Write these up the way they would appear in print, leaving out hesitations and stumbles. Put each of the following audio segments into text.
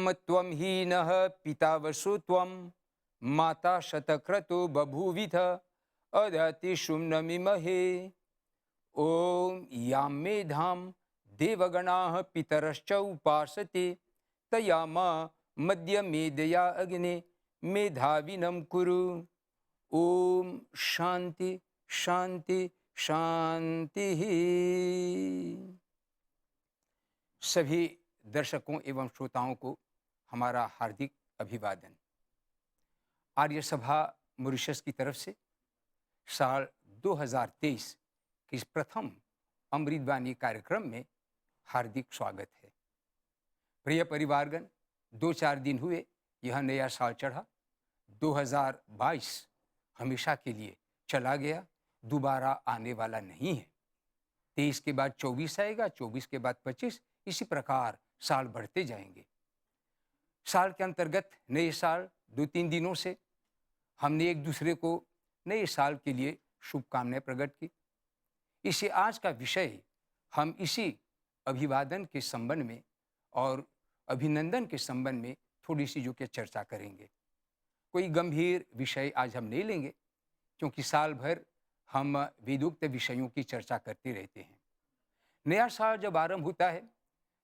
त्वं हीनः पिता वसु त्वं माता शतक्रतु बभूविथ अदतिषुं नमिमहे। ॐ यां मेधां देवगणाः पितरश्च उपासते तया मा मद्य मेदया अग्ने मेधाविनं कुरु। ओम शांति शांति शांति। सभी दर्शकों एवं श्रोताओं को हमारा हार्दिक अभिवादन। आर्य सभा मॉरिशस की तरफ से साल 2023 के इस प्रथम अमृतवाणी कार्यक्रम में हार्दिक स्वागत है। प्रिय परिवारगण, 2-4 दिन हुए यह नया साल चढ़ा। 2022 हमेशा के लिए चला गया, दोबारा आने वाला नहीं है। 23 के बाद 24 आएगा, 24 के बाद 25, इसी प्रकार साल बढ़ते जाएंगे। साल के अंतर्गत नए साल 2-3 दिनों से हमने एक दूसरे को नए साल के लिए शुभकामनाएं प्रकट की। इसे आज का विषय हम इसी अभिवादन के संबंध में और अभिनंदन के संबंध में थोड़ी सी जो कि चर्चा करेंगे। कोई गंभीर विषय आज हम नहीं लेंगे, क्योंकि साल भर हम वेदोक्त विषयों की चर्चा करते रहते हैं। नया साल जब आरंभ होता है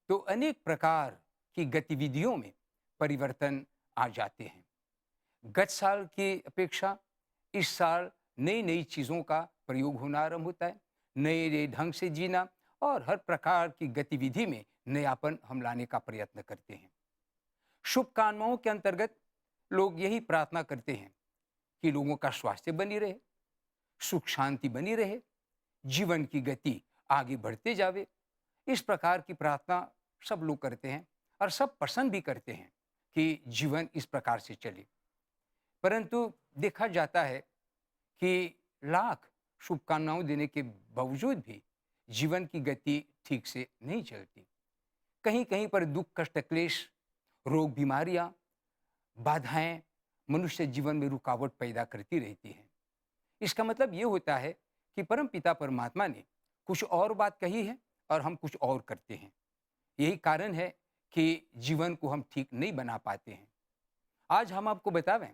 तो अनेक प्रकार की गतिविधियों में परिवर्तन आ जाते हैं। गत साल की अपेक्षा इस साल नई नई चीज़ों का प्रयोग होना आरंभ होता है। नए नए ढंग से जीना और हर प्रकार की गतिविधि में नयापन हम लाने का प्रयत्न करते हैं। शुभकामनाओं के अंतर्गत लोग यही प्रार्थना करते हैं कि लोगों का स्वास्थ्य बनी रहे, सुख शांति बनी रहे, जीवन की गति आगे बढ़ते जावे। इस प्रकार की प्रार्थना सब लोग करते हैं और सब पसंद भी करते हैं कि जीवन इस प्रकार से चले। परंतु देखा जाता है कि लाख शुभकामनाओं देने के बावजूद भी जीवन की गति ठीक से नहीं चलती। कहीं कहीं पर दुख, कष्ट, क्लेश, रोग, बीमारियां, बाधाएं मनुष्य जीवन में रुकावट पैदा करती रहती हैं। इसका मतलब ये होता है कि परम पिता परमात्मा ने कुछ और बात कही है और हम कुछ और करते हैं। यही कारण है कि जीवन को हम ठीक नहीं बना पाते हैं। आज हम आपको बतावें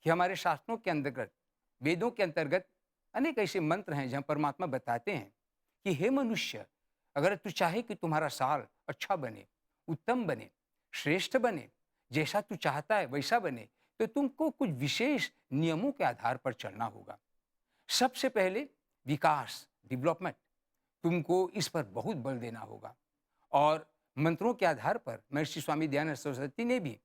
कि हमारे शास्त्रों के अंतर्गत, वेदों के अंतर्गत अनेक ऐसे मंत्र हैं जहाँ परमात्मा बताते हैं कि हे मनुष्य, अगर तू चाहे कि तुम्हारा साल अच्छा बने, उत्तम बने, श्रेष्ठ बने, जैसा तू चाहता है वैसा बने, तो तुमको कुछ विशेष नियमों के आधार पर चलना होगा। सबसे पहले विकास, डेवलपमेंट, तुमको इस पर बहुत बल देना होगा। और मंत्रों के आधार पर महर्षि स्वामी दयानंद सरस्वती ने भी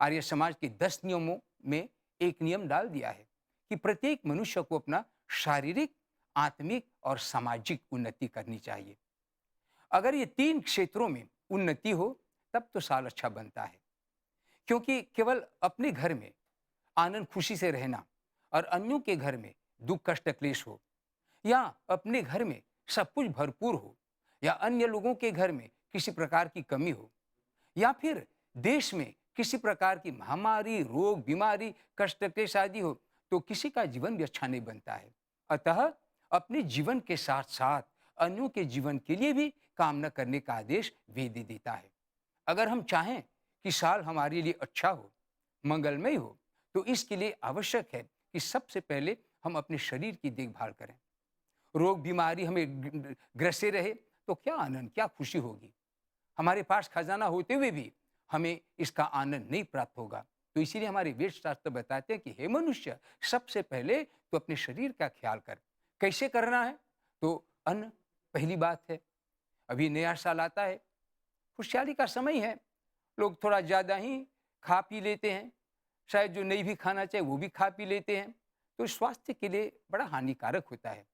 आर्य समाज के 10 नियमों में एक नियम डाल दिया है कि प्रत्येक मनुष्य को अपना शारीरिक, आत्मिक और सामाजिक उन्नति करनी चाहिए। अगर ये 3 क्षेत्रों में उन्नति हो तब तो साल अच्छा बनता है। क्योंकि केवल अपने घर में आनंद खुशी से रहना और अन्यों के घर में दुख, कष्ट, क्लेश हो, या अपने घर में सब कुछ भरपूर हो, या अन्य लोगों के घर में किसी प्रकार की कमी हो, या फिर देश में किसी प्रकार की महामारी, रोग, बीमारी, कष्ट, क्लेश आदि हो, तो किसी का जीवन भी अच्छा नहीं बनता है। अतः अपने जीवन के साथ साथ अन्यों के जीवन के लिए भी कामना करने का आदेश वेद देता है। अगर हम चाहें कि साल हमारे लिए अच्छा हो, मंगलमय हो, तो इसके लिए आवश्यक है कि सबसे पहले हम अपने शरीर की देखभाल करें। रोग, बीमारी हमें ग्रसे रहे तो क्या आनंद, क्या खुशी होगी। हमारे पास खजाना होते हुए भी हमें इसका आनंद नहीं प्राप्त होगा। तो इसीलिए हमारे वेद शास्त्र बताते हैं कि हे मनुष्य, सबसे पहले तो अपने शरीर का ख्याल कर। कैसे करना है? तो अन्न पहली बात है। अभी नया साल आता है, खुशहाली का समय है, लोग थोड़ा ज़्यादा ही खा पी लेते हैं। शायद जो नहीं भी खाना चाहिए वो भी खा पी लेते हैं, तो स्वास्थ्य के लिए बड़ा हानिकारक होता है।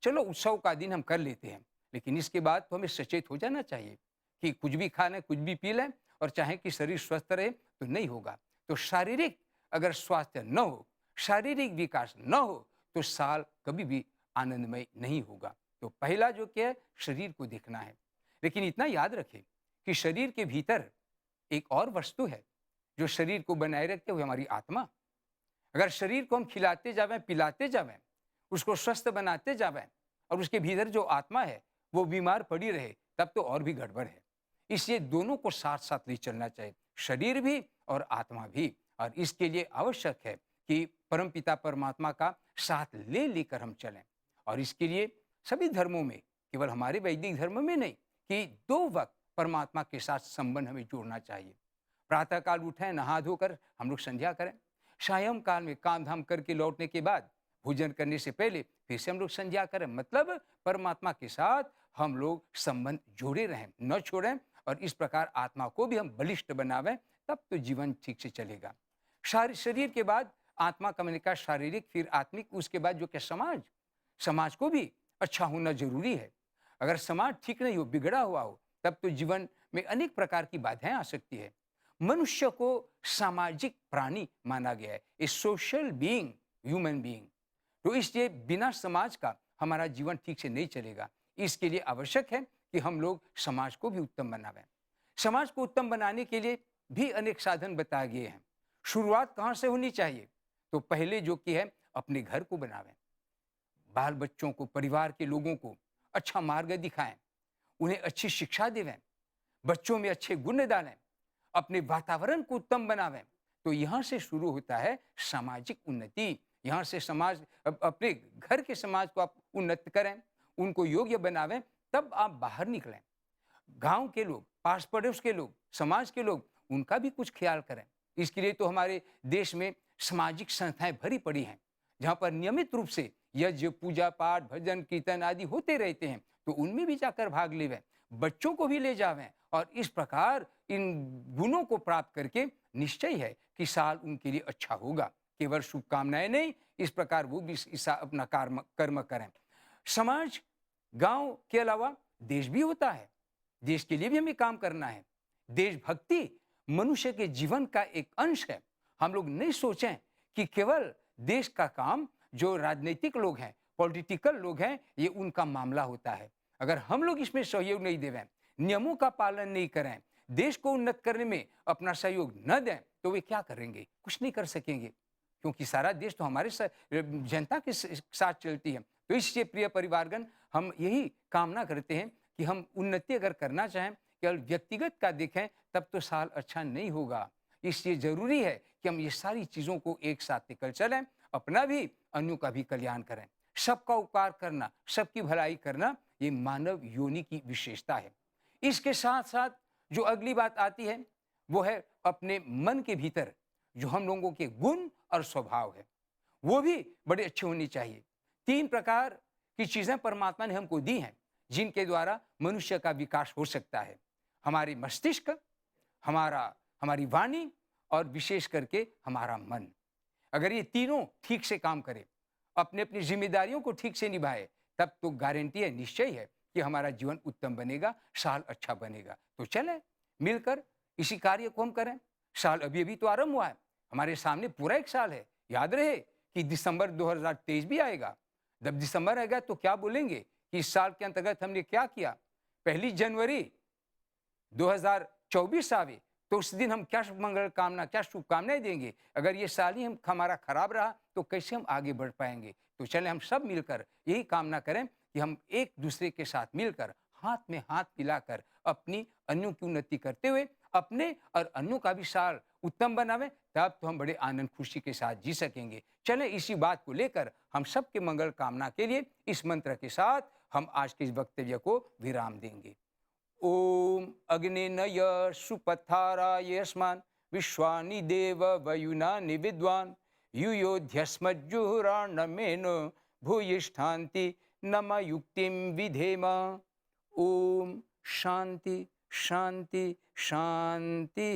चलो उत्सव का दिन हम कर लेते हैं, लेकिन इसके बाद तो हमें सचेत हो जाना चाहिए कि कुछ भी खा लें, कुछ भी पी लें, और चाहे कि शरीर स्वस्थ रहे तो नहीं होगा। तो शारीरिक अगर स्वास्थ्य न हो, शारीरिक विकास न हो, तो साल कभी भी आनंदमय नहीं होगा। तो पहला जो क्या है, शरीर को देखना है। लेकिन इतना याद रखें कि शरीर के भीतर एक और वस्तु है जो शरीर को बनाए रखते हुए, हमारी आत्मा। अगर शरीर को हम खिलाते जावें, पिलाते जावें, उसको स्वस्थ बनाते जावें, और उसके भीतर जो आत्मा है वो बीमार पड़ी रहे, तब तो और भी गड़बड़ है। इसलिए दोनों को साथ साथ ले चलना चाहिए। शरीर भी और आत्मा भी। और इसके लिए आवश्यक है कि परमपिता परमात्मा का साथ ले लेकर हम चलें। और इसके लिए सभी धर्मों में, केवल हमारे वैदिक धर्म में नहीं, कि 2 वक्त परमात्मा के साथ संबंध हमें जोड़ना चाहिए। प्रातःकाल उठें, नहा धोकर हम लोग संध्या करें। सायं काल में काम धाम करके लौटने के बाद भोजन करने से पहले फिर से हम लोग संध्या करें। मतलब परमात्मा के साथ हम लोग संबंध जोड़े रहें, न छोड़ें। और इस प्रकार आत्मा को भी हम बलिष्ठ बनावें, तब तो जीवन ठीक से चलेगा। शरीर के बाद आत्मा का, मैंने कहा शारीरिक, फिर आत्मिक, उसके बाद जो कि समाज को भी अच्छा होना जरूरी है। अगर समाज ठीक नहीं हो, बिगड़ा हुआ हो, तब तो जीवन में अनेक प्रकार की बाधाएं आ सकती है। मनुष्य को सामाजिक प्राणी माना गया है, ए सोशल बीइंग, ह्यूमन बीइंग। तो इसलिए बिना समाज का हमारा जीवन ठीक से नहीं चलेगा। इसके लिए आवश्यक है कि हम लोग समाज को भी उत्तम बनावें। समाज को उत्तम बनाने के लिए भी अनेक साधन बताए गए हैं। शुरुआत कहाँ से होनी चाहिए? तो पहले जो कि है, अपने घर को बनावें। बाल बच्चों को, परिवार के लोगों को अच्छा मार्ग दिखाएं, उन्हें अच्छी शिक्षा देवें, बच्चों में अच्छे गुण डालें, अपने वातावरण को उत्तम बनावें। तो यहाँ से शुरू होता है सामाजिक उन्नति। यहाँ से समाज, अपने घर के समाज को आप उन्नत करें, उनको योग्य बनावें, तब आप बाहर निकलें। गांव के लोग, पास पड़ोस के लोग, समाज के लोग, उनका भी कुछ ख्याल करें। इसके लिए तो हमारे देश में सामाजिक संस्थाएं भरी पड़ी हैं, जहाँ पर नियमित रूप से यज्ञ, पूजा पाठ, भजन कीर्तन आदि होते रहते हैं। तो उनमें भी जाकर भाग लेवें, बच्चों को भी ले जावें। और इस प्रकार इन गुणों को प्राप्त करके निश्चय है कि साल उनके लिए अच्छा होगा। केवल शुभकामनाएं नहीं, इस प्रकार वो भी अपना कर्म करें। समाज, गांव के अलावा देश भी होता है, देश के लिए भी हमें काम करना है। देशभक्ति मनुष्य के जीवन का एक अंश है। हम लोग नहीं सोचें कि केवल देश का काम जो राजनीतिक लोग हैं, पॉलिटिकल लोग हैं, ये उनका मामला होता है। अगर हम लोग इसमें सहयोग नहीं देवें, नियमों का पालन नहीं करें, देश को उन्नत करने में अपना सहयोग न दें, तो वे क्या करेंगे? कुछ नहीं कर सकेंगे, क्योंकि सारा देश तो हमारे जनता के साथ चलती है। तो इसलिए प्रिय परिवारगण, हम यही कामना करते हैं कि हम उन्नति अगर करना चाहें, केवल व्यक्तिगत का देखें, तब तो साल अच्छा नहीं होगा। इसलिए जरूरी है कि हम ये सारी चीजों को एक साथ लेकर चलें, अपना भी, अन्यों का भी कल्याण करें। सबका उपकार करना, सबकी भलाई करना, ये मानव योनि की विशेषता है। इसके साथ साथ जो अगली बात आती है, वो है अपने मन के भीतर जो हम लोगों के गुण और स्वभाव है, वो भी बड़े अच्छे होने चाहिए। 3 प्रकार की चीजें परमात्मा ने हमको दी हैं, जिनके द्वारा मनुष्य का विकास हो सकता है। हमारी मस्तिष्क, हमारी वाणी और विशेष करके हमारा मन। अगर ये तीनों ठीक से काम करे, अपने अपनी जिम्मेदारियों को ठीक से निभाए, तब तो गारंटी है, निश्चय है कि हमारा जीवन उत्तम बनेगा, साल अच्छा बनेगा। तो चलें मिलकर इसी कार्य को हम करें। साल अभी अभी तो आरंभ हुआ है, हमारे सामने पूरा 1 साल है। याद रहे कि दिसंबर 2023 भी आएगा। जब दिसंबर आएगा तो क्या बोलेंगे कि इस साल के अंतर्गत हमने क्या किया। 1 जनवरी 2024 आवे तो उस दिन हम क्या मंगल कामना, क्या शुभकामनाएं देंगे। अगर ये साल ही हमारा खराब रहा तो कैसे हम आगे बढ़ पाएंगे। तो चले हम सब मिलकर यही कामना करें कि हम एक दूसरे के साथ मिलकर, हाथ में हाथ मिलाकर, अपनी अन्यों की उन्नति करते हुए अपने और अन्यों का भी साल उत्तम बनावें, तब तो हम बड़े आनंद खुशी के साथ जी सकेंगे। चलें इसी बात को लेकर हम सबके मंगल कामना के लिए इस मंत्र के साथ हम आज के इस वक्तव्य को विराम देंगे। ओम अग्नेनय सुपथाराय अस्मान् विश्वानि देव वयुनानि विद्वान् युयोध्यस्मज्जुहुरार्णमेन भूयिष्ठान्ति नम युक्तिं विधेम। ओम शांति शांति शांति।